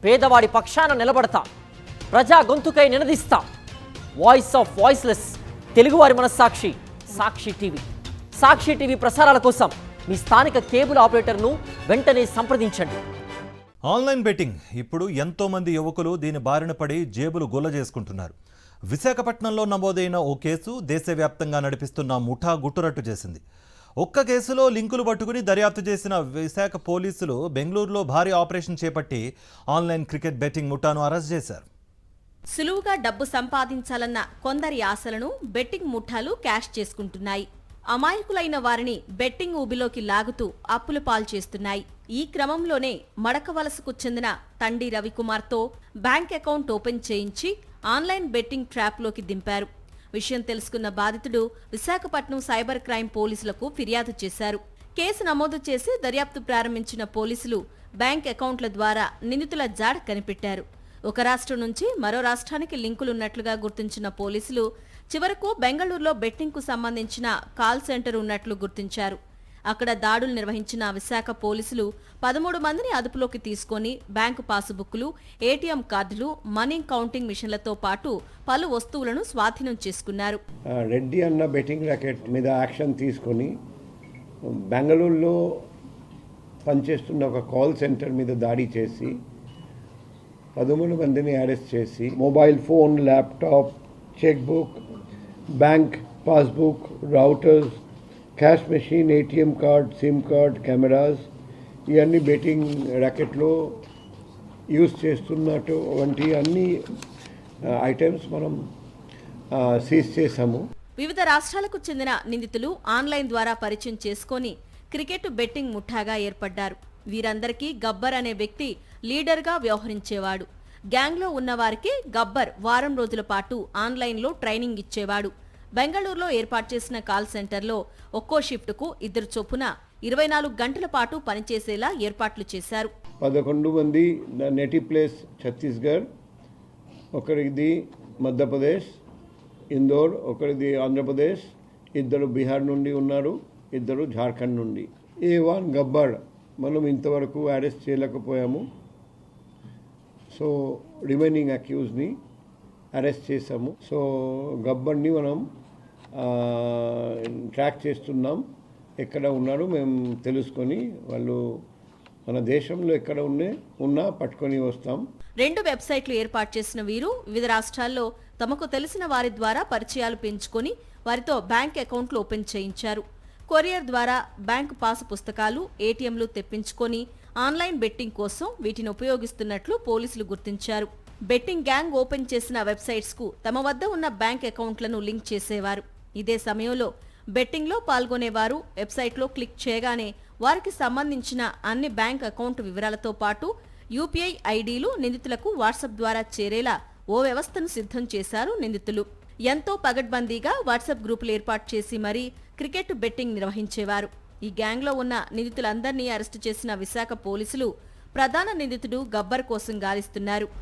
పేదవాడి పక్షాన నిలబడతా, ప్రజా గొంతుకై నినదిస్తా. వాయిస్ ఆఫ్ వాయిస్లెస్, తెలుగువారి మనస్సాక్షి, సాక్షి టీవీ. సాక్షి టీవీ ప్రసారాల కోసం మీ స్థానిక కేబుల్ ఆపరేటర్ను వెంటనే సంప్రదించండి. ఆన్లైన్ బెట్టింగ్ ఇప్పుడు ఎంతో మంది యువకులు దీని బారిన పడి జేబులు గొల్ల చేసుకుంటున్నారు. విశాఖపట్నంలో నమోదైన ఓ కేసు దేశవ్యాప్తంగా నడిపిస్తున్న ముఠా గుట్టురట్టు చేసింది. ఒక్క కేసులో లింకులు పట్టుకుని దర్యాప్తు చేసిన విశాఖ పోలీసులు బెంగళూరులో భారీ ఆపరేషన్ చేపట్టి ఆన్లైన్ క్రికెట్ బెట్టింగ్ ముఠాను అరెస్ట్ చేశారు. సులువుగా డబ్బు సంపాదించాలన్న కొందరి ఆశలను బెట్టింగ్ ముఠాలు క్యాష్ చేసుకుంటున్నాయి. అమాయకులైన వారిని బెట్టింగ్ ఊబిలోకి లాగుతూ అప్పుల పాలు చేస్తున్నాయి. ఈ క్రమంలోనే మడకవలసకు చెందిన తండి రవికుమార్తో బ్యాంక్ అకౌంట్ ఓపెన్ చేయించి ఆన్లైన్ బెట్టింగ్ ట్రాప్లోకి దింపారు. విషయం తెలుసుకున్న బాధితుడు విశాఖపట్నం సైబర్ క్రైమ్ పోలీసులకు ఫిర్యాదు చేశారు. కేసు నమోదు చేసి దర్యాప్తు ప్రారంభించిన పోలీసులు బ్యాంక్ అకౌంట్ల ద్వారా నిందితుల జాడ కనిపెట్టారు. ఒక రాష్ట్రం నుంచి మరో రాష్ట్రానికి లింకులున్నట్లుగా గుర్తించిన పోలీసులు చివరకు బెంగళూరులో బెట్టింగ్కు సంబంధించిన కాల్ సెంటర్ ఉన్నట్లు గుర్తించారు. అక్కడ దాడులు నిర్వహించిన విశాఖ పోలీసులు 13 మందిని అదుపులోకి తీసుకుని బ్యాంకు పాసుబుక్లు, ఏటీఎం కార్డులు, మనీ కౌంటింగ్ మిషన్లతో పాటు పలు వస్తువులను స్వాధీనం చేసుకున్నారు. రెడ్డి అన్న బెట్టింగ్ ర్యాకెట్ మీద యాక్షన్ తీసుకొని బెంగళూరులో పనిచేస్తున్న ఒక కాల్ సెంటర్ మీద దాడి చేసి 13 మందిని అరెస్ట్ చేసి mobile phone, laptop, cheque book, bank passbook, routers, cash machine, ATM card, SIM card, cameras ఇవన్నీ బెట్టింగ్ ర్యాకెట్లో యూజ్ చేస్తున్నటువంటి అన్ని ఐటమ్స్ మనం సీజ్ చేశాము. వివిధ రాష్ట్రాలకు చెందిన నిందితులు ఆన్లైన్ ద్వారా పరిచయం చేసుకొని క్రికెట్ బెట్టింగ్ ముఠాగా ఏర్పడ్డారు. వీరందరికీ గబ్బర్ అనే వ్యక్తి లీడర్గా వ్యవహరించేవాడు. గ్యాంగ్లో ఉన్నవారికి గబ్బర్ వారం రోజుల పాటు ఆన్లైన్లో ట్రైనింగ్ ఇచ్చేవాడు. బెంగళూరులో ఏర్పాటు చేసిన కాల్ సెంటర్లో ఒక్కో షిఫ్ట్కు 2 చొప్పున 24 గంటల పాటు పనిచేసేలా ఏర్పాట్లు చేశారు. 11 మంది నేటివ్ ప్లేస్ ఛత్తీస్గఢ్, ఒకరిది మధ్యప్రదేశ్ ఇందోర్, ఒకరిది ఆంధ్రప్రదేశ్, 2 బీహార్ నుండి ఉన్నారు, 2 జార్ఖండ్ నుండి. A1 గబ్బర్ మనం ఇంతవరకు అరెస్ట్ చేయలేకపోయాము. సో రిమైనింగ్ అక్యూజ్ని అరెస్ట్ చేశాము. సో గబ్బర్ని మనం ట్రాక్ చేస్తున్నాం. ఎక్కడ ఉన్నారో మేము తెలుసుకొని వాళ్ళు మన దేశంలో ఎక్కడ ఉన్నా పట్టుకొని వస్తాం. 2 వెబ్సైట్లు ఏర్పాటు చేసిన వీరు వివిధ రాష్ట్రాల్లో తమకు తెలిసిన వారి ద్వారా పరిచయాలు పెంచుకొని వారితో బ్యాంక్ అకౌంట్లు ఓపెన్ చేయించారు. కొరియర్ ద్వారా బ్యాంకు పాసు పుస్తకాలు, ఏటీఎంలు తెప్పించుకొని ఆన్లైన్ బెట్టింగ్ కోసం వీటిని ఉపయోగిస్తున్నట్లు పోలీసులు గుర్తించారు. బెట్టింగ్ గ్యాంగ్ ఓపెన్ చేసిన వెబ్సైట్స్కు తమ వద్ద ఉన్న బ్యాంక్ అకౌంట్లను లింక్ చేసేవారు. ఇదే సమయంలో బెట్టింగ్లో పాల్గొనేవారు వెబ్సైట్లో క్లిక్ చేయగానే వారికి సంబంధించిన అన్ని బ్యాంక్ అకౌంట్ వివరాలతో పాటు యూపీఐ ఐడీలు నిందితులకు వాట్సాప్ ద్వారా చేరేలా ఓ వ్యవస్థను సిద్ధం చేశారు నిందితులు. ఎంతో పగడ్బందీగా వాట్సాప్ గ్రూపులు ఏర్పాటు చేసి మరీ క్రికెట్ బెట్టింగ్ నిర్వహించేవారు. ఈ గ్యాంగ్లో ఉన్న నిందితులందరినీ అరెస్టు చేసిన విశాఖ పోలీసులు ప్రధాన నిందితుడు గబ్బర్ కోసం గాలిస్తున్నారు.